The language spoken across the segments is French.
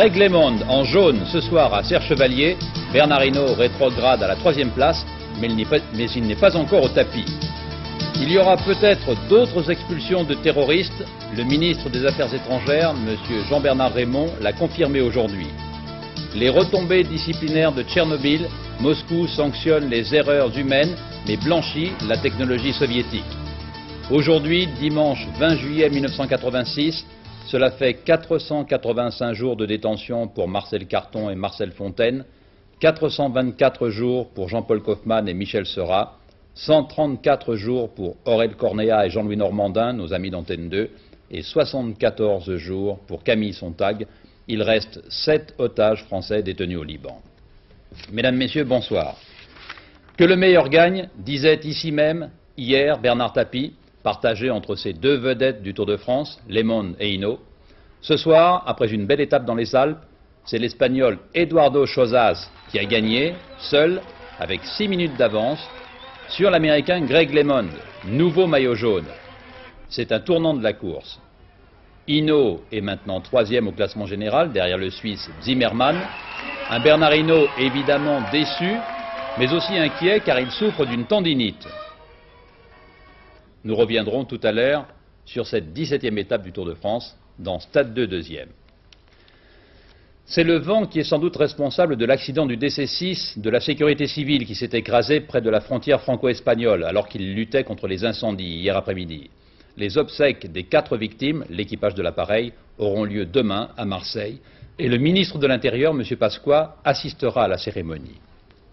Greg LeMond en jaune ce soir à Serre-Chevalier. Bernard Hinault rétrograde à la 3e place, mais il n'est pas encore au tapis. Il y aura peut-être d'autres expulsions de terroristes. Le ministre des Affaires étrangères, M. Jean-Bernard Raymond, l'a confirmé aujourd'hui. Les retombées disciplinaires de Tchernobyl, Moscou sanctionne les erreurs humaines, mais blanchit la technologie soviétique. Aujourd'hui, dimanche 20 juillet 1986, cela fait 485 jours de détention pour Marcel Carton et Marcel Fontaine, 424 jours pour Jean-Paul Kaufmann et Michel Seurat, 134 jours pour Aurel Cornéa et Jean-Louis Normandin, nos amis d'Antenne 2, et 74 jours pour Camille Sontag. Il reste 7 otages français détenus au Liban. Mesdames, Messieurs, bonsoir. Que le meilleur gagne, disait ici même, hier, Bernard Tapie, partagé entre ces deux vedettes du Tour de France, LeMond et Hinault. Ce soir, après une belle étape dans les Alpes, c'est l'Espagnol Eduardo Chozas qui a gagné, seul, avec 6 minutes d'avance, sur l'Américain Greg LeMond, nouveau maillot jaune. C'est un tournant de la course. Hinault est maintenant 3e au classement général, derrière le Suisse Zimmermann. Un Bernard Hinault évidemment déçu, mais aussi inquiet car il souffre d'une tendinite. Nous reviendrons tout à l'heure sur cette 17e étape du Tour de France, dans Stade 2 2e. C'est le vent qui est sans doute responsable de l'accident du DC-6 de la sécurité civile qui s'est écrasé près de la frontière franco-espagnole alors qu'il luttait contre les incendies hier après-midi. Les obsèques des 4 victimes, l'équipage de l'appareil, auront lieu demain à Marseille et le ministre de l'Intérieur, M. Pasqua, assistera à la cérémonie.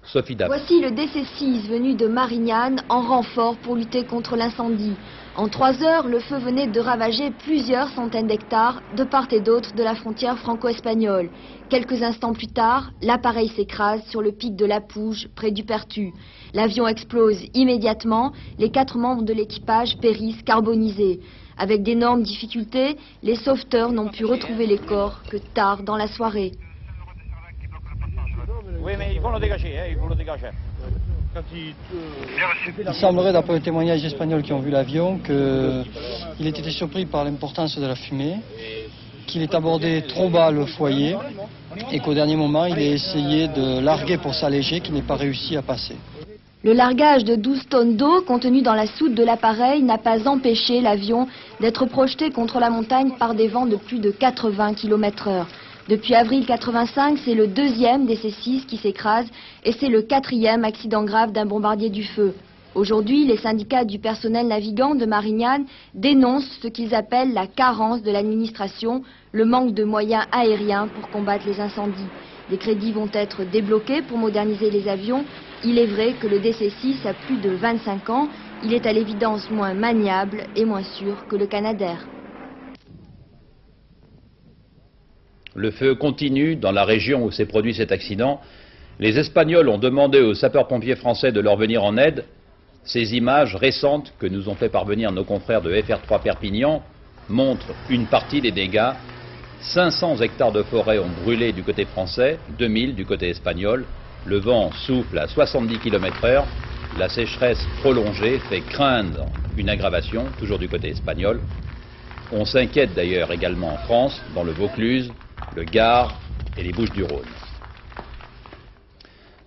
Sophie Davant. Voici le DC-6 venu de Marignane en renfort pour lutter contre l'incendie. En 3 heures, le feu venait de ravager plusieurs centaines d'hectares de part et d'autre de la frontière franco-espagnole. Quelques instants plus tard, l'appareil s'écrase sur le pic de la Pouge, près du Pertu. L'avion explose immédiatement, les 4 membres de l'équipage périssent carbonisés. Avec d'énormes difficultés, les sauveteurs n'ont pu retrouver les corps que tard dans la soirée. Oui, mais ils vont le dégager, ils vont le dégager. Il semblerait, d'après les témoignages espagnols qui ont vu l'avion, qu'il ait été surpris par l'importance de la fumée, qu'il ait abordé trop bas le foyer et qu'au dernier moment, il ait essayé de larguer pour s'alléger, qu'il n'ait pas réussi à passer. Le largage de 12 tonnes d'eau contenues dans la soute de l'appareil n'a pas empêché l'avion d'être projeté contre la montagne par des vents de plus de 80 km/h. Depuis avril 85, c'est le 2e DC-6 qui s'écrase et c'est le 4e accident grave d'un bombardier du feu. Aujourd'hui, les syndicats du personnel navigant de Marignane dénoncent ce qu'ils appellent la carence de l'administration, le manque de moyens aériens pour combattre les incendies. Des crédits vont être débloqués pour moderniser les avions. Il est vrai que le DC-6 a plus de 25 ans. Il est à l'évidence moins maniable et moins sûr que le Canadair. Le feu continue dans la région où s'est produit cet accident. Les Espagnols ont demandé aux sapeurs-pompiers français de leur venir en aide. Ces images récentes que nous ont fait parvenir nos confrères de FR3 Perpignan montrent une partie des dégâts. 500 hectares de forêt ont brûlé du côté français, 2000 du côté espagnol. Le vent souffle à 70 km/h. La sécheresse prolongée fait craindre une aggravation, toujours du côté espagnol. On s'inquiète d'ailleurs également en France, dans le Vaucluse, le Gard et les Bouches-du-Rhône.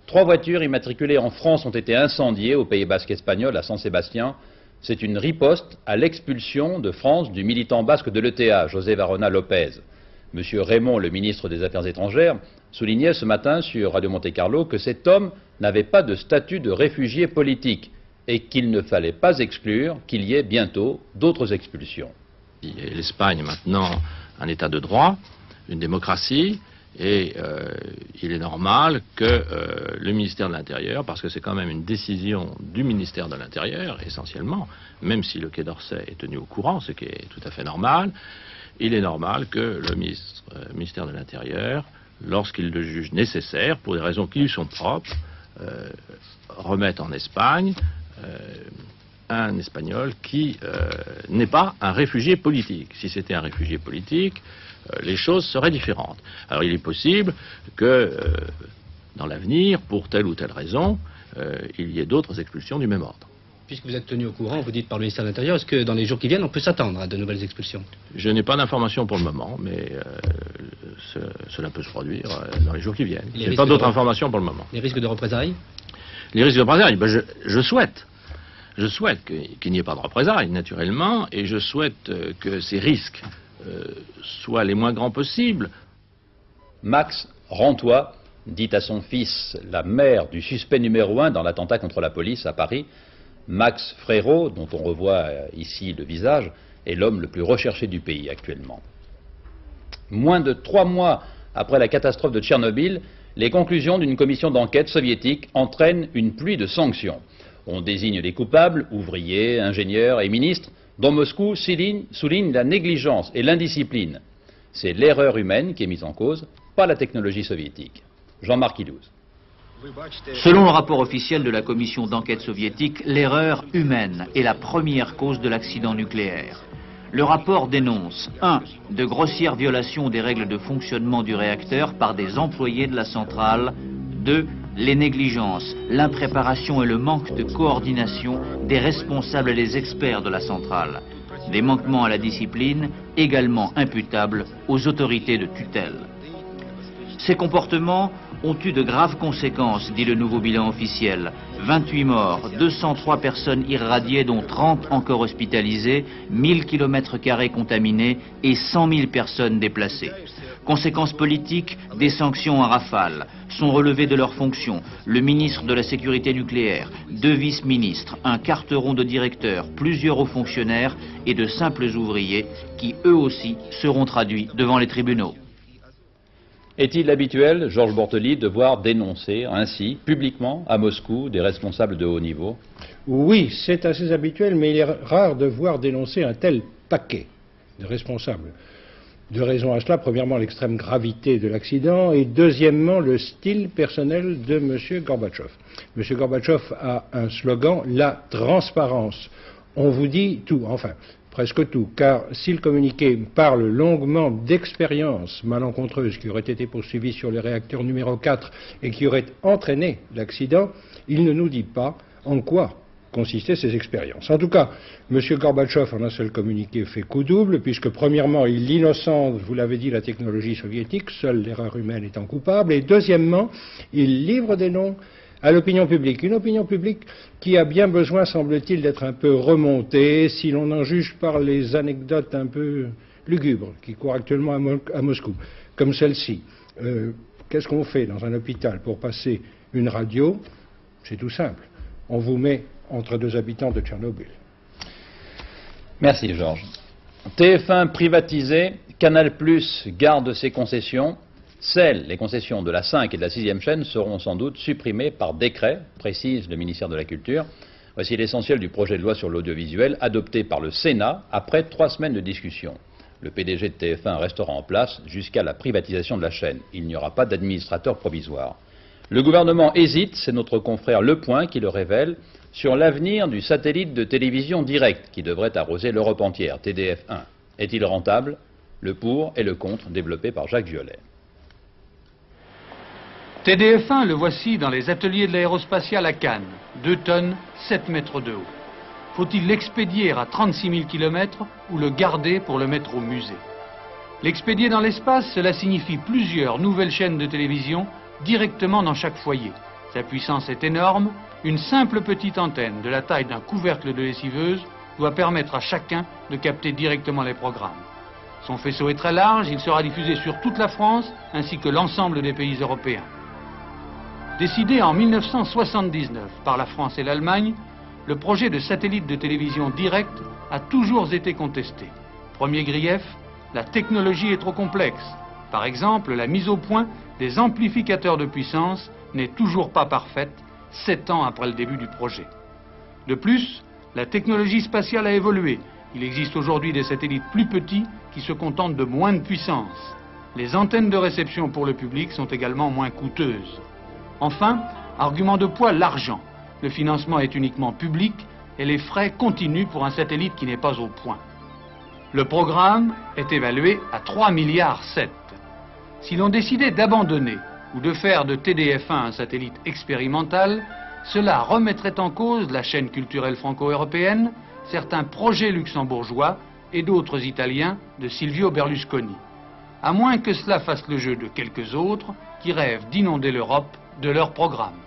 3 voitures immatriculées en France ont été incendiées au Pays basque espagnol, à San-Sébastien. C'est une riposte à l'expulsion de France du militant basque de l'ETA, José Varona Lopez. Monsieur Raymond, le ministre des Affaires étrangères, soulignait ce matin sur Radio Monte-Carlo que cet homme n'avait pas de statut de réfugié politique et qu'il ne fallait pas exclure qu'il y ait bientôt d'autres expulsions. L'Espagne maintenant un État de droit, une démocratie, et il est normal que le ministère de l'Intérieur, parce que c'est quand même une décision du ministère de l'Intérieur, essentiellement, même si le Quai d'Orsay est tenu au courant, ce qui est tout à fait normal, il est normal que le ministère de l'Intérieur, lorsqu'il le juge nécessaire, pour des raisons qui lui sont propres, remette en Espagne un Espagnol qui n'est pas un réfugié politique. Si c'était un réfugié politique, les choses seraient différentes. Alors il est possible que dans l'avenir, pour telle ou telle raison, il y ait d'autres expulsions du même ordre. Puisque vous êtes tenu au courant, vous dites par le ministère de l'Intérieur, est-ce que dans les jours qui viennent, on peut s'attendre à de nouvelles expulsions? Je n'ai pas d'informations pour le moment, mais cela peut se produire dans les jours qui viennent. Les Je n'ai risques pas d'autres de- informations pour le moment. Les risques de représailles? Les risques de représailles, ben je souhaite qu'il n'y ait pas de représailles, naturellement, et je souhaite que ces risques soient les moins grands possibles. Max, rends-toi, dit à son fils la mère du suspect numéro 1 dans l'attentat contre la police à Paris. Max Frérot, dont on revoit ici le visage, est l'homme le plus recherché du pays actuellement. Moins de 3 mois après la catastrophe de Tchernobyl, les conclusions d'une commission d'enquête soviétique entraînent une pluie de sanctions. On désigne les coupables, ouvriers, ingénieurs et ministres, dont Moscou souligne la négligence et l'indiscipline. C'est l'erreur humaine qui est mise en cause, pas la technologie soviétique. Jean-Marc Ilouz. Selon le rapport officiel de la commission d'enquête soviétique, l'erreur humaine est la première cause de l'accident nucléaire. Le rapport dénonce 1. De grossières violations des règles de fonctionnement du réacteur par des employés de la centrale. 2. Les négligences, l'impréparation et le manque de coordination des responsables et des experts de la centrale. Des manquements à la discipline également imputables aux autorités de tutelle. Ces comportements ont eu de graves conséquences, dit le nouveau bilan officiel. 28 morts, 203 personnes irradiées, dont 30 encore hospitalisées, 1000 km² contaminés et 100 000 personnes déplacées. Conséquences politiques, des sanctions en rafale. Sont relevés de leurs fonctions le ministre de la Sécurité nucléaire, 2 vice-ministres, un quarteron de directeurs, plusieurs hauts fonctionnaires et de simples ouvriers qui, eux aussi, seront traduits devant les tribunaux. Est-il habituel, Georges Bortoli, de voir dénoncer ainsi, publiquement, à Moscou, des responsables de haut niveau? Oui, c'est assez habituel, mais il est rare de voir dénoncer un tel paquet de responsables. Deux raisons à cela. Premièrement, l'extrême gravité de l'accident et deuxièmement, le style personnel de M. Gorbatchev. M. Gorbatchev a un slogan, la transparence. On vous dit tout, enfin, presque tout, car si le communiqué parle longuement d'expériences malencontreuses qui auraient été poursuivies sur les réacteurs numéro 4 et qui auraient entraîné l'accident, il ne nous dit pas en quoi consistaient ces expériences. En tout cas, M. Gorbatchev, en un seul communiqué, fait coup double, puisque premièrement, il innocente, vous l'avez dit, la technologie soviétique, seule l'erreur humaine étant coupable, et deuxièmement, il livre des noms à l'opinion publique. Une opinion publique qui a bien besoin, semble-t-il, d'être un peu remontée, si l'on en juge par les anecdotes un peu lugubres qui courent actuellement à Moscou, comme celle-ci. Qu'est-ce qu'on fait dans un hôpital pour passer une radio? C'est tout simple. On vous met entre 2 habitants de Tchernobyl. Merci Georges. TF1 privatisé, Canal+ garde ses concessions. Les concessions de la 5 et de la 6e chaîne seront sans doute supprimées par décret, précise le ministère de la Culture. Voici l'essentiel du projet de loi sur l'audiovisuel adopté par le Sénat après 3 semaines de discussion. Le PDG de TF1 restera en place jusqu'à la privatisation de la chaîne. Il n'y aura pas d'administrateur provisoire. Le gouvernement hésite, c'est notre confrère Le Point qui le révèle, sur l'avenir du satellite de télévision direct qui devrait arroser l'Europe entière, TDF1. Est-il rentable? Le pour et le contre développé par Jacques Violet. TDF1, le voici dans les ateliers de l'aérospatiale à Cannes. 2 tonnes, 7 mètres de haut. Faut-il l'expédier à 36 000 km ou le garder pour le mettre au musée? L'expédier dans l'espace, cela signifie plusieurs nouvelles chaînes de télévision directement dans chaque foyer. Sa puissance est énorme. Une simple petite antenne de la taille d'un couvercle de lessiveuse doit permettre à chacun de capter directement les programmes. Son faisceau est très large, il sera diffusé sur toute la France ainsi que l'ensemble des pays européens. Décidé en 1979 par la France et l'Allemagne, le projet de satellite de télévision direct a toujours été contesté. Premier grief, la technologie est trop complexe. Par exemple, la mise au point des amplificateurs de puissance n'est toujours pas parfaite, 7 ans après le début du projet. De plus, la technologie spatiale a évolué. Il existe aujourd'hui des satellites plus petits qui se contentent de moins de puissance. Les antennes de réception pour le public sont également moins coûteuses. Enfin, argument de poids, l'argent. Le financement est uniquement public et les frais continuent pour un satellite qui n'est pas au point. Le programme est évalué à 3,7 milliards. Si l'on décidait d'abandonner ou de faire de TDF1 un satellite expérimental, cela remettrait en cause la chaîne culturelle franco-européenne, certains projets luxembourgeois et d'autres italiens de Silvio Berlusconi. à moins que cela fasse le jeu de quelques autres qui rêvent d'inonder l'Europe de leur programme.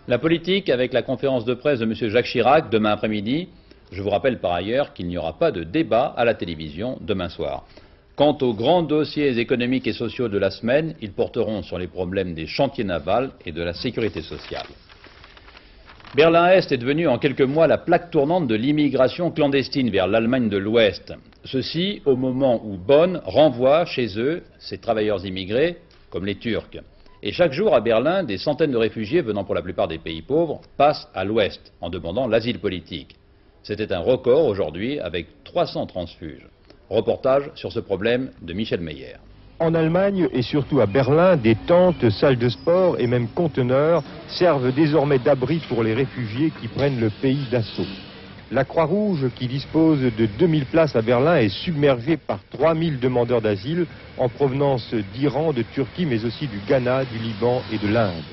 La politique avec la conférence de presse de M. Jacques Chirac demain après-midi. Je vous rappelle par ailleurs qu'il n'y aura pas de débat à la télévision demain soir. Quant aux grands dossiers économiques et sociaux de la semaine, ils porteront sur les problèmes des chantiers navals et de la sécurité sociale. Berlin-Est est devenu en quelques mois la plaque tournante de l'immigration clandestine vers l'Allemagne de l'Ouest. Ceci au moment où Bonn renvoie chez eux ses travailleurs immigrés, comme les Turcs. Et chaque jour à Berlin, des centaines de réfugiés venant pour la plupart des pays pauvres passent à l'Ouest en demandant l'asile politique. C'était un record aujourd'hui avec 300 transfuges. Reportage sur ce problème de Michel Meyer. En Allemagne et surtout à Berlin, des tentes, salles de sport et même conteneurs servent désormais d'abri pour les réfugiés qui prennent le pays d'assaut. La Croix-Rouge, qui dispose de 2000 places à Berlin, est submergée par 3000 demandeurs d'asile en provenance d'Iran, de Turquie, mais aussi du Ghana, du Liban et de l'Inde.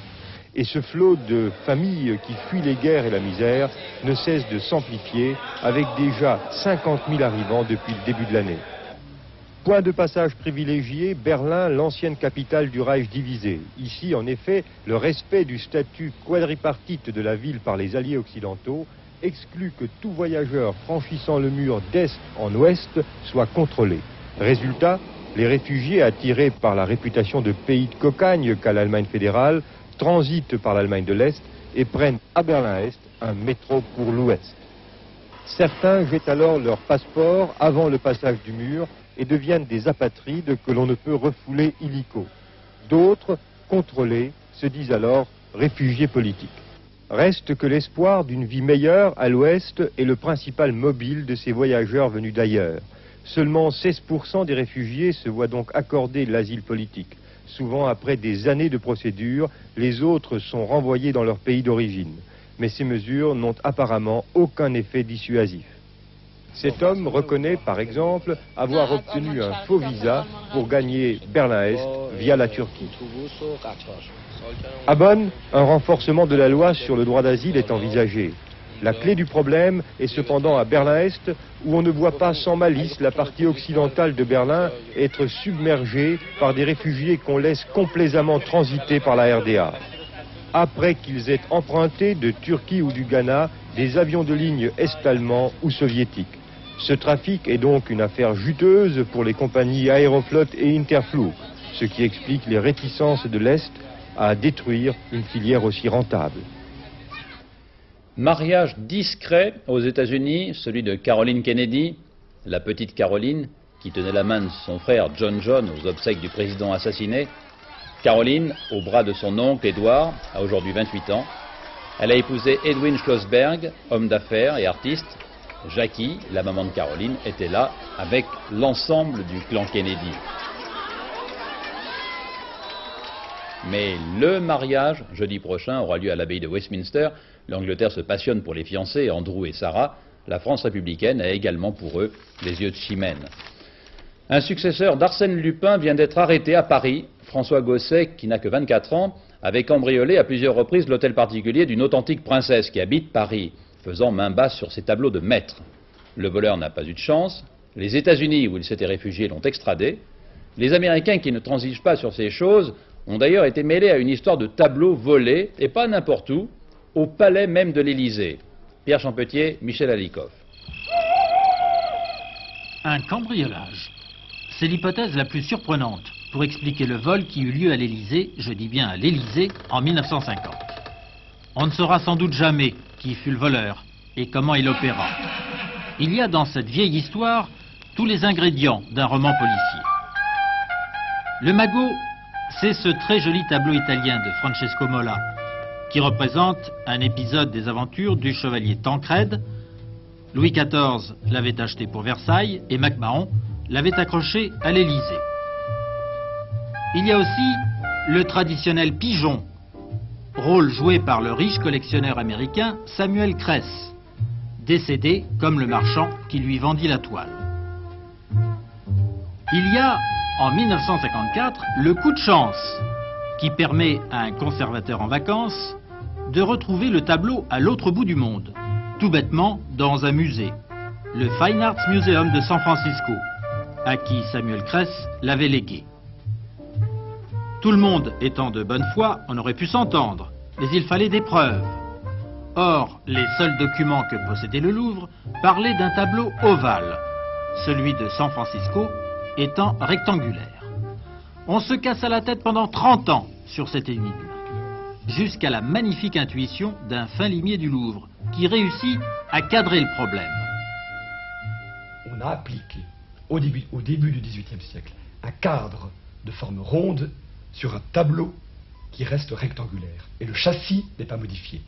Et ce flot de familles qui fuient les guerres et la misère ne cesse de s'amplifier, avec déjà 50 000 arrivants depuis le début de l'année. Point de passage privilégié, Berlin, l'ancienne capitale du Reich divisé. Ici, en effet, le respect du statut quadripartite de la ville par les alliés occidentaux exclut que tout voyageur franchissant le mur d'est en ouest soit contrôlé. Résultat, les réfugiés attirés par la réputation de pays de cocagne qu'a l'Allemagne fédérale transitent par l'Allemagne de l'Est et prennent à Berlin-Est un métro pour l'Ouest. Certains jettent alors leur passeport avant le passage du mur et deviennent des apatrides que l'on ne peut refouler illico. D'autres, contrôlés, se disent alors réfugiés politiques. Reste que l'espoir d'une vie meilleure à l'Ouest est le principal mobile de ces voyageurs venus d'ailleurs. Seulement 16% des réfugiés se voient donc accorder l'asile politique. Souvent après des années de procédure, les autres sont renvoyés dans leur pays d'origine. Mais ces mesures n'ont apparemment aucun effet dissuasif. Cet homme reconnaît, par exemple, avoir obtenu un faux visa pour gagner Berlin-Est via la Turquie. À Bonn, un renforcement de la loi sur le droit d'asile est envisagé. La clé du problème est cependant à Berlin-Est, où on ne voit pas sans malice la partie occidentale de Berlin être submergée par des réfugiés qu'on laisse complaisamment transiter par la RDA. Après qu'ils aient emprunté de Turquie ou du Ghana des avions de ligne est-allemands ou soviétiques. Ce trafic est donc une affaire juteuse pour les compagnies Aeroflot et Interfloor, ce qui explique les réticences de l'Est à détruire une filière aussi rentable. Mariage discret aux États-Unis, celui de Caroline Kennedy, la petite Caroline, qui tenait la main de son frère John aux obsèques du président assassiné. Caroline, au bras de son oncle Edward, a aujourd'hui 28 ans. Elle a épousé Edwin Schlossberg, homme d'affaires et artiste. Jackie, la maman de Caroline, était là avec l'ensemble du clan Kennedy. Mais le mariage, jeudi prochain, aura lieu à l'abbaye de Westminster. L'Angleterre se passionne pour les fiancés, Andrew et Sarah. La France républicaine a également pour eux les yeux de Chimène. Un successeur d'Arsène Lupin vient d'être arrêté à Paris. François Gosset, qui n'a que 24 ans, avait cambriolé à plusieurs reprises l'hôtel particulier d'une authentique princesse qui habite Paris, faisant main basse sur ses tableaux de maître. Le voleur n'a pas eu de chance. Les États-Unis, où il s'était réfugié, l'ont extradé. Les Américains, qui ne transigent pas sur ces choses, ont d'ailleurs été mêlés à une histoire de tableaux volés, et pas n'importe où, au palais même de l'Élysée. Pierre Champetier, Michel Alikoff. Un cambriolage. C'est l'hypothèse la plus surprenante pour expliquer le vol qui eut lieu à l'Élysée, je dis bien à l'Élysée, en 1950. On ne saura sans doute jamais qui fut le voleur et comment il opéra. Il y a dans cette vieille histoire tous les ingrédients d'un roman policier. Le magot, c'est ce très joli tableau italien de Francesco Mola, qui représente un épisode des aventures du chevalier Tancrède. Louis XIV l'avait acheté pour Versailles et MacMahon l'avait accroché à l'Élysée. Il y a aussi le traditionnel pigeon, rôle joué par le riche collectionneur américain Samuel Kress, décédé comme le marchand qui lui vendit la toile. Il y a, en 1954, le coup de chance, qui permet à un conservateur en vacances de retrouver le tableau à l'autre bout du monde, tout bêtement dans un musée, le Fine Arts Museum de San Francisco, à qui Samuel Cress l'avait légué. Tout le monde étant de bonne foi, on aurait pu s'entendre, mais il fallait des preuves. Or, les seuls documents que possédait le Louvre parlaient d'un tableau ovale, celui de San Francisco étant rectangulaire. On se cassa la tête pendant 30 ans sur cette énigme, jusqu'à la magnifique intuition d'un fin limier du Louvre, qui réussit à cadrer le problème. On a appliqué, au début du XVIIIe siècle, un cadre de forme ronde sur un tableau qui reste rectangulaire. Et le châssis n'est pas modifié.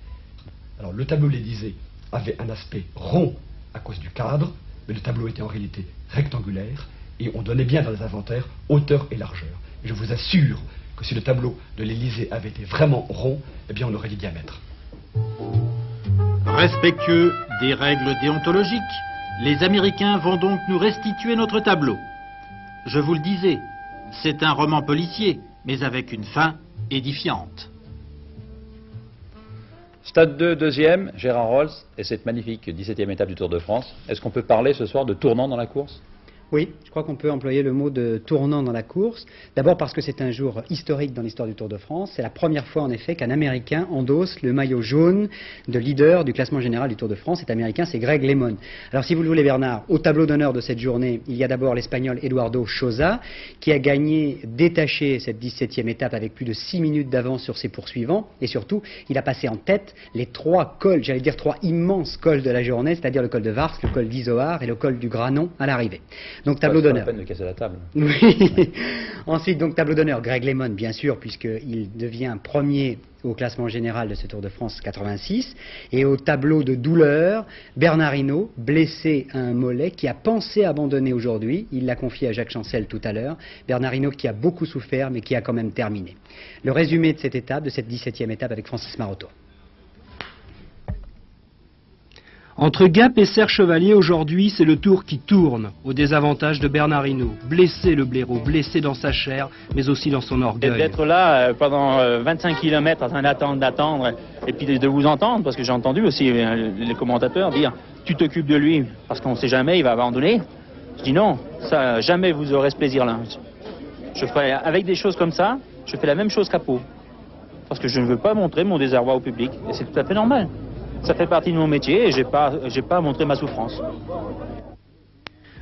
Alors le tableau de l'Élysée avait un aspect rond à cause du cadre, mais le tableau était en réalité rectangulaire, et on donnait bien dans les inventaires hauteur et largeur. Et je vous assure que si le tableau de l'Élysée avait été vraiment rond, eh bien on aurait dit diamètre. Respectueux des règles déontologiques, les Américains vont donc nous restituer notre tableau. Je vous le disais, c'est un roman policier, mais avec une fin édifiante. Stade 2, deuxième, Gérard Rolls et cette magnifique 17e étape du Tour de France. Est-ce qu'on peut parler ce soir de tournant dans la course ? Oui, je crois qu'on peut employer le mot de tournant dans la course. D'abord parce que c'est un jour historique dans l'histoire du Tour de France. C'est la première fois en effet qu'un Américain endosse le maillot jaune de leader du classement général du Tour de France. Cet Américain, c'est Greg LeMond. Alors si vous le voulez Bernard, au tableau d'honneur de cette journée, il y a d'abord l'Espagnol Eduardo Choza qui a gagné, détaché cette 17e étape avec plus de 6 minutes d'avance sur ses poursuivants. Et surtout, il a passé en tête les 3 cols, j'allais dire 3 immenses cols de la journée, c'est-à-dire le col de Vars, le col d'Izoard et le col du Granon à l'arrivée. Donc tableau d'honneur. C'est pas la peine de casser la table. Oui. Ensuite, donc tableau d'honneur, Greg LeMond, bien sûr, puisqu'il devient premier au classement général de ce Tour de France 86. Et au tableau de douleur, Bernard Hinault, blessé à un mollet, qui a pensé abandonner aujourd'hui. Il l'a confié à Jacques Chancel tout à l'heure. Bernard Hinault qui a beaucoup souffert, mais qui a quand même terminé. Le résumé de cette étape, de cette 17e étape avec Francis Maroto. Entre Gap et Serre Chevalier, aujourd'hui, c'est le Tour qui tourne, au désavantage de Bernard Hinault. Blessé le blaireau, blessé dans sa chair, mais aussi dans son orgueil. D'être là pendant 25 km en train d'attendre, et puis de vous entendre, parce que j'ai entendu aussi les commentateurs dire « tu t'occupes de lui, parce qu'on ne sait jamais, il va abandonner ». Je dis non, ça, jamais vous aurez ce plaisir-là. Je ferai, avec des choses comme ça, je fais la même chose qu'à Pau. Parce que je ne veux pas montrer mon désarroi au public, et c'est tout à fait normal. Ça fait partie de mon métier et j'ai pas à montrer ma souffrance.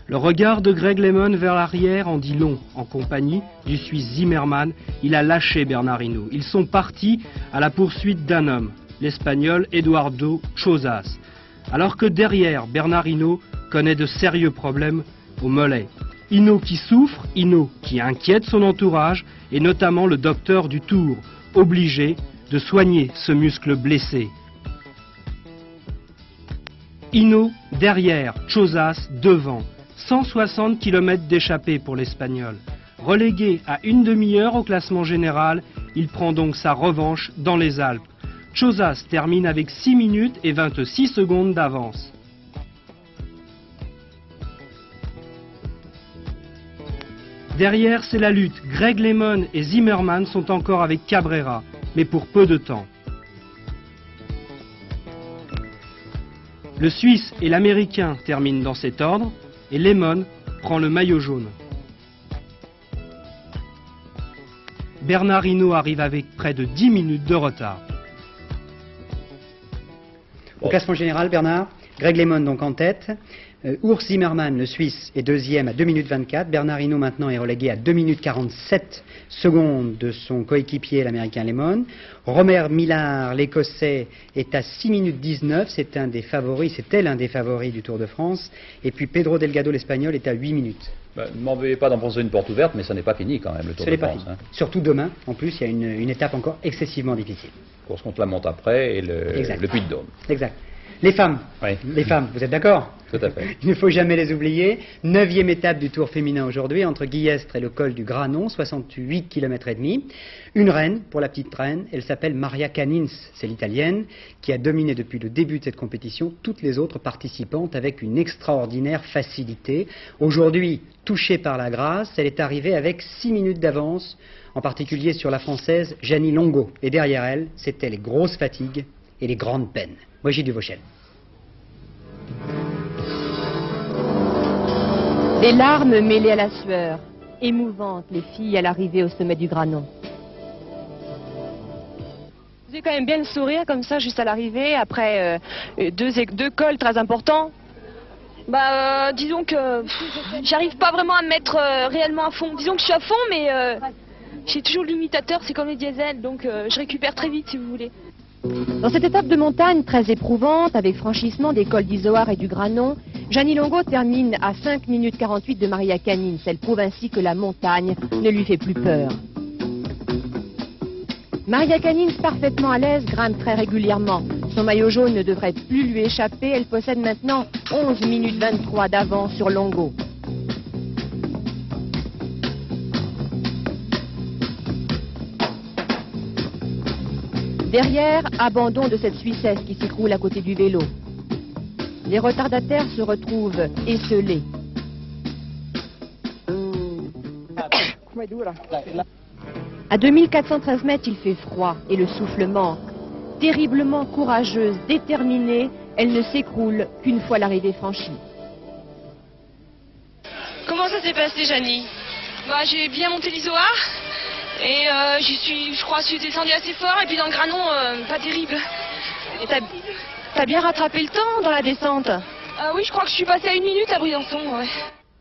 Le regard de Greg LeMond vers l'arrière en dit long. En compagnie du Suisse Zimmermann, il a lâché Bernard Hinault. Ils sont partis à la poursuite d'un homme, l'Espagnol Eduardo Chozas. Alors que derrière, Bernard Hinault connaît de sérieux problèmes au mollet. Hinault qui souffre, Hinault qui inquiète son entourage et notamment le docteur du Tour, obligé de soigner ce muscle blessé. Hinault derrière, Chozas devant. 160 km d'échappée pour l'Espagnol. Relégué à une demi-heure au classement général, il prend donc sa revanche dans les Alpes. Chozas termine avec 6 minutes et 26 secondes d'avance. Derrière, c'est la lutte. Greg LeMond et Zimmermann sont encore avec Cabrera, mais pour peu de temps. Le Suisse et l'Américain terminent dans cet ordre et LeMond prend le maillot jaune. Bernard Hinault arrive avec près de 10 minutes de retard. Au classement général, Bernard, Greg LeMond donc en tête. Urs Zimmermann, le Suisse, est deuxième à 2 minutes 24. Bernard Hinault maintenant est relégué à 2 minutes 47 secondes de son coéquipier, l'Américain LeMond. Romer Millard, l'Écossais, est à 6 minutes 19. C'était l'un des favoris du Tour de France. Et puis Pedro Delgado, l'Espagnol, est à 8 minutes. Ne m'en veuillez pas d'enfoncer une porte ouverte, mais ça n'est pas fini quand même, le Tour de France. Surtout demain, en plus, il y a une étape encore excessivement difficile. Course contre la monte après et le Puy-de-Dôme. Exact. Les femmes, vous êtes d'accord? Tout à fait. Il ne faut jamais les oublier. 9e étape du Tour féminin aujourd'hui, entre Guillestre et le col du Granon, 68 km et demi. Une reine, pour la petite reine, elle s'appelle Maria Canins, c'est l'italienne, qui a dominé depuis le début de cette compétition toutes les autres participantes avec une extraordinaire facilité. Aujourd'hui, touchée par la grâce, elle est arrivée avec 6 minutes d'avance, en particulier sur la française Janie Longo. Et derrière elle, c'était les grosses fatigues et les grandes peines. Moi, Gilles Duvauchel. Des larmes mêlées à la sueur, émouvantes les filles à l'arrivée au sommet du Granon. Vous avez quand même bien le sourire comme ça juste à l'arrivée, après deux cols très importants. Disons que j'arrive pas vraiment à me mettre réellement à fond. Disons que je suis à fond, mais j'ai toujours le limitateur, c'est comme le diesel, donc je récupère très vite si vous voulez. Dans cette étape de montagne très éprouvante, avec franchissement des cols d'Izoard et du Granon, Jeannie Longo termine à 5 minutes 48 de Maria Canins. Elle prouve ainsi que la montagne ne lui fait plus peur. Maria Canins, parfaitement à l'aise, grimpe très régulièrement. Son maillot jaune ne devrait plus lui échapper. Elle possède maintenant 11 minutes 23 d'avance sur Longo. Derrière, abandon de cette Suissesse qui s'écroule à côté du vélo. Les retardataires se retrouvent esselés. À 2413 mètres, il fait froid et le souffle manque. Terriblement courageuse, déterminée, elle ne s'écroule qu'une fois l'arrivée franchie. Comment ça s'est passé, Jeannie? J'ai bien monté l'Izoard et je crois que je suis descendue assez fort, et puis dans le Granon, pas terrible. Et t'as bien rattrapé le temps dans la descente? Oui, je crois que je suis passée à 1 minute à Briançon, ouais.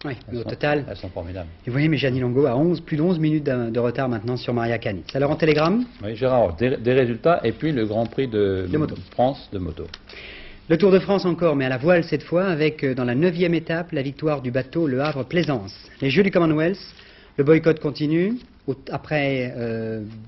Oui, mais au total, elles sont formidables. Et vous voyez, mais Jeannie Longo a plus de 11 minutes de retard maintenant sur Maria Canins. Alors en télégramme? Oui, Gérard, des résultats et puis le Grand Prix de France de moto. Le Tour de France encore, mais à la voile cette fois, avec dans la 9e étape la victoire du bateau Le Havre-Plaisance. Les Jeux du Commonwealth, le boycott continue. Après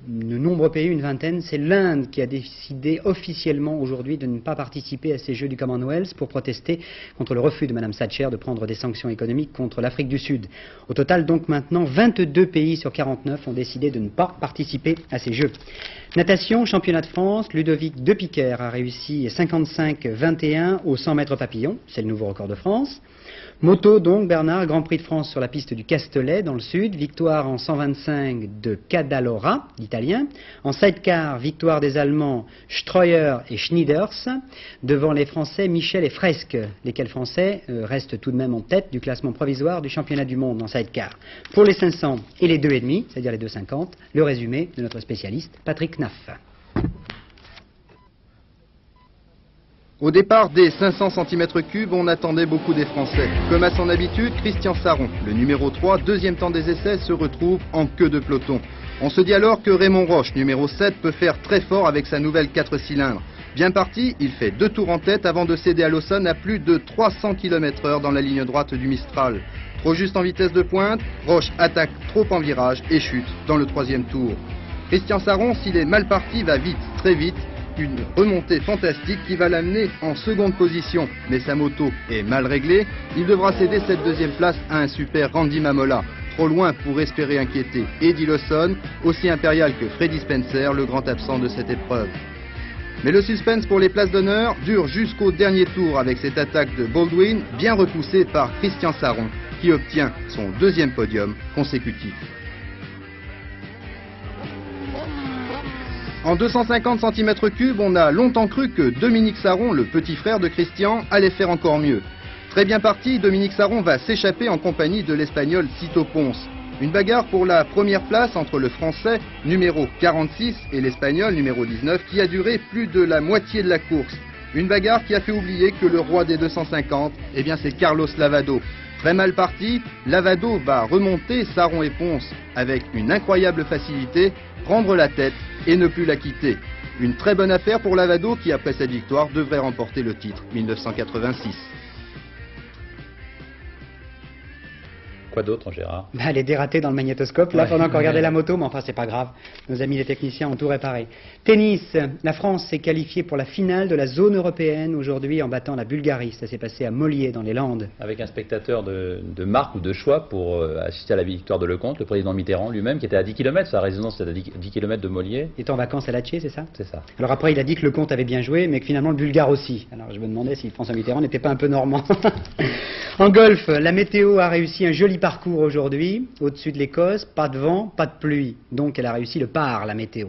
de nombreux pays, une vingtaine, c'est l'Inde qui a décidé officiellement aujourd'hui de ne pas participer à ces Jeux du Commonwealth pour protester contre le refus de Mme Thatcher de prendre des sanctions économiques contre l'Afrique du Sud. Au total, donc maintenant, 22 pays sur 49 ont décidé de ne pas participer à ces Jeux. Natation, championnat de France, Ludovic de Piquer a réussi 55-21 aux 100 mètres papillon, c'est le nouveau record de France. Moto donc, Bernard, Grand Prix de France sur la piste du Castellet dans le sud, victoire en 125 de Cadalora, l'italien. En sidecar, victoire des Allemands Streuer et Schneiders, devant les Français Michel et Fresque, lesquels Français restent tout de même en tête du classement provisoire du championnat du monde en sidecar. Pour les 500 et les 2,5, c'est-à-dire les 2,50, le résumé de notre spécialiste Patrick Knaff. Au départ des 500 cm3, on attendait beaucoup des Français. Comme à son habitude, Christian Saron, le numéro 3, deuxième temps des essais, se retrouve en queue de peloton. On se dit alors que Raymond Roche, numéro 7, peut faire très fort avec sa nouvelle 4 cylindres. Bien parti, il fait 2 tours en tête avant de céder à Lawson à plus de 300 km/h dans la ligne droite du Mistral. Trop juste en vitesse de pointe, Roche attaque trop en virage et chute dans le 3e tour. Christian Saron, s'il est mal parti, va vite, très vite. Une remontée fantastique qui va l'amener en seconde position. Mais sa moto est mal réglée. Il devra céder cette 2e place à un super Randy Mamola. Trop loin pour espérer inquiéter Eddie Lawson, aussi impérial que Freddie Spencer, le grand absent de cette épreuve. Mais le suspense pour les places d'honneur dure jusqu'au dernier tour avec cette attaque de Baldwin, bien repoussée par Christian Saron, qui obtient son 2e podium consécutif. En 250 cm3, on a longtemps cru que Dominique Saron, le petit frère de Christian, allait faire encore mieux. Très bien parti, Dominique Saron va s'échapper en compagnie de l'Espagnol Tito Ponce. Une bagarre pour la première place entre le Français, numéro 46, et l'Espagnol, numéro 19, qui a duré plus de la moitié de la course. Une bagarre qui a fait oublier que le roi des 250, eh bien c'est Carlos Lavado. Très mal parti, Lavado va remonter Saron et Ponce avec une incroyable facilité, prendre la tête et ne plus la quitter. Une très bonne affaire pour Lavado qui, après cette victoire, devrait remporter le titre 1986. Quoi d'autre, Gérard? Elle est dératée dans le magnétoscope, là, pendant qu'on regardait la moto, mais enfin, c'est pas grave. Nos amis les techniciens ont tout réparé. Tennis, la France s'est qualifiée pour la finale de la zone européenne aujourd'hui en battant la Bulgarie. Ça s'est passé à Mollier, dans les Landes. Avec un spectateur de marque ou de choix pour assister à la victoire de Lecomte, le président Mitterrand lui-même, qui était à 10 km, sa résidence était à 10 km de Mollier. Il était en vacances à Latché, c'est ça? C'est ça. Alors après, il a dit que Lecomte avait bien joué, mais que finalement le Bulgare aussi. Alors je me demandais si François Mitterrand n'était pas un peu normand. En golf, la météo a réussi un joli parcours aujourd'hui, au-dessus de l'Écosse, pas de vent, pas de pluie. Donc elle a réussi le par, la météo.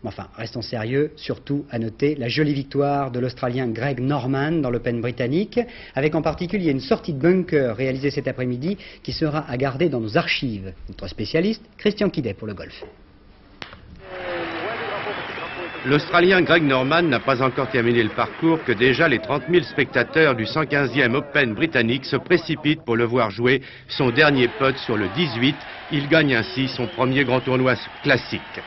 Mais enfin, restons sérieux, surtout à noter la jolie victoire de l'Australien Greg Norman dans l'Open britannique, avec en particulier une sortie de bunker réalisée cet après-midi qui sera à garder dans nos archives. Notre spécialiste, Christian Kidet pour le golf. L'Australien Greg Norman n'a pas encore terminé le parcours que déjà les 30 000 spectateurs du 115e Open britannique se précipitent pour le voir jouer son dernier putt sur le 18. Il gagne ainsi son premier grand tournoi classique.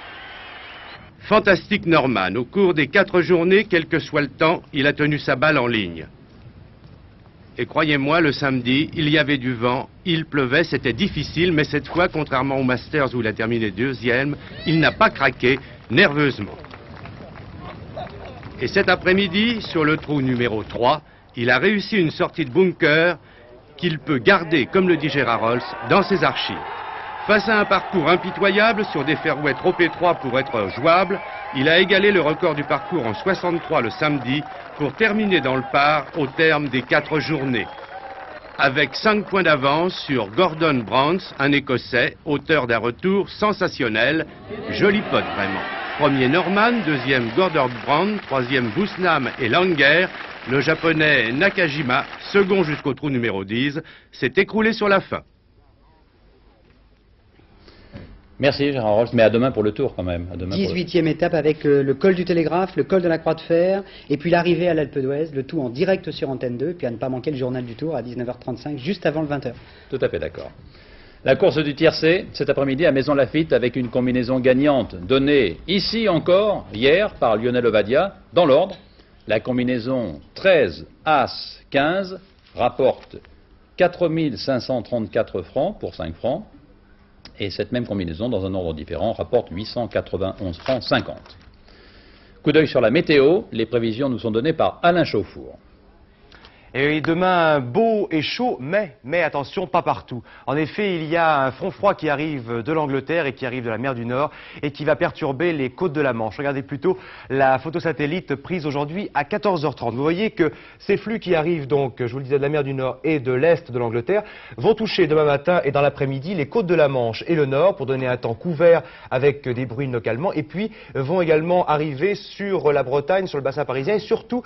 Fantastique Norman, au cours des 4 journées, quel que soit le temps, il a tenu sa balle en ligne. Et croyez-moi, le samedi, il y avait du vent, il pleuvait, c'était difficile, mais cette fois, contrairement au Masters où il a terminé deuxième, il n'a pas craqué nerveusement. Et cet après-midi, sur le trou numéro 3, il a réussi une sortie de bunker qu'il peut garder, comme le dit Gérard Rolls, dans ses archives. Face à un parcours impitoyable sur des fairways trop étroits pour être jouables, il a égalé le record du parcours en 63 le samedi pour terminer dans le par au terme des 4 journées. Avec 5 points d'avance sur Gordon Browns, un Écossais, auteur d'un retour sensationnel. Joli pote vraiment. Premier Norman, deuxième Gordon Brown, troisième Busnam et Langer. Le japonais Nakajima, second jusqu'au trou numéro 10, s'est écroulé sur la fin. Merci Gérard Rolls, mais à demain pour le tour quand même. 18e étape avec le col du Télégraphe, le col de la Croix de Fer, et puis l'arrivée à l'Alpe d'Huez, le tout en direct sur Antenne 2, puis à ne pas manquer le journal du Tour à 19h35, juste avant le 20h. Tout à fait d'accord. La course du tiercé, cet après-midi à Maison Lafitte, avec une combinaison gagnante donnée ici encore, hier, par Lionel Ovadia, dans l'ordre. La combinaison 13, As, 15 rapporte 4 534 francs pour 5 francs. Et cette même combinaison, dans un ordre différent, rapporte 891 francs 50. Coup d'œil sur la météo, les prévisions nous sont données par Alain Chauffour. Et demain, beau et chaud, mais attention, pas partout. En effet, il y a un front froid qui arrive de l'Angleterre et qui arrive de la mer du Nord et qui va perturber les côtes de la Manche. Regardez plutôt la photo satellite prise aujourd'hui à 14h30. Vous voyez que ces flux qui arrivent donc, je vous le disais, de la mer du Nord et de l'Est de l'Angleterre vont toucher demain matin et dans l'après-midi les côtes de la Manche et le Nord pour donner un temps couvert avec des bruines localement et puis vont également arriver sur la Bretagne, sur le bassin parisien et surtout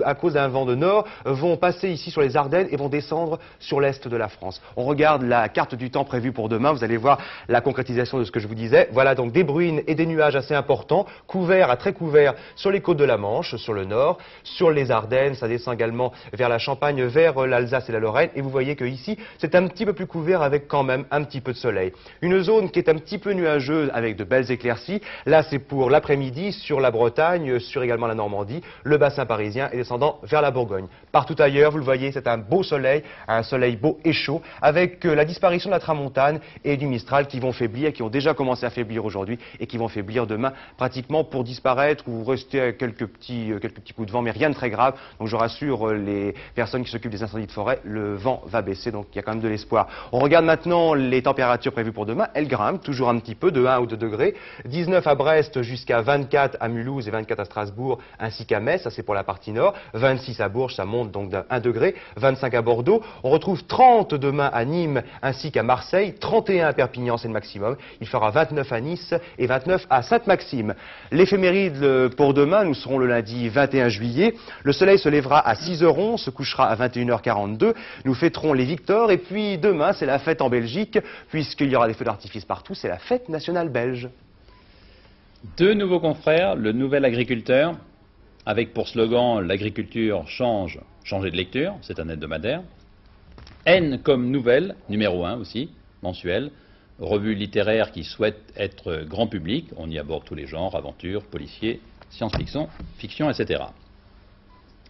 à cause d'un vent de Nord, vont passer ici sur les Ardennes et vont descendre sur l'Est de la France. On regarde la carte du temps prévue pour demain, vous allez voir la concrétisation de ce que je vous disais. Voilà donc des bruines et des nuages assez importants, couverts à très couverts sur les côtes de la Manche, sur le Nord, sur les Ardennes, ça descend également vers la Champagne, vers l'Alsace et la Lorraine. Et vous voyez que ici, c'est un petit peu plus couvert avec quand même un petit peu de soleil. Une zone qui est un petit peu nuageuse avec de belles éclaircies. Là, c'est pour l'après-midi sur la Bretagne, sur également la Normandie, le bassin parisien et descendant vers la Bourgogne. Partout ailleurs, vous le voyez, c'est un beau soleil, un soleil beau et chaud, avec la disparition de la tramontane et du Mistral qui vont faiblir, qui ont déjà commencé à faiblir aujourd'hui et qui vont faiblir demain pratiquement pour disparaître ou rester à quelques petits coups de vent, mais rien de très grave. Donc je rassure les personnes qui s'occupent des incendies de forêt, le vent va baisser, donc il y a quand même de l'espoir. On regarde maintenant les températures prévues pour demain, elles grimpent toujours un petit peu, de 1 ou 2 degrés, 19 à Brest jusqu'à 24 à Mulhouse et 24 à Strasbourg ainsi qu'à Metz, ça c'est pour la partie nord, 26 à Bourges, ça monte donc d'1 degré, 25 à Bordeaux, on retrouve 30 demain à Nîmes ainsi qu'à Marseille, 31 à Perpignan, c'est le maximum, il fera 29 à Nice et 29 à Sainte-Maxime. L'éphéméride pour demain, nous serons le lundi 21 juillet, le soleil se lèvera à 6h11, se couchera à 21h42, nous fêterons les victoires et puis demain c'est la fête en Belgique, puisqu'il y aura des feux d'artifice partout, c'est la fête nationale belge. Deux nouveaux confrères, le Nouvel Agriculteur, avec pour slogan « L'agriculture change, changer de lecture », c'est un hebdomadaire. N comme Nouvelle, numéro 1 aussi, mensuel, revue littéraire qui souhaite être grand public, on y aborde tous les genres, aventure, policier, science-fiction, fiction, etc.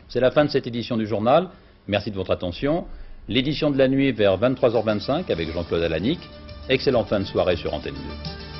C'est la fin de cette édition du journal, merci de votre attention. L'édition de la nuit vers 23h25 avec Jean-Claude Alanic. Excellente fin de soirée sur Antenne 2.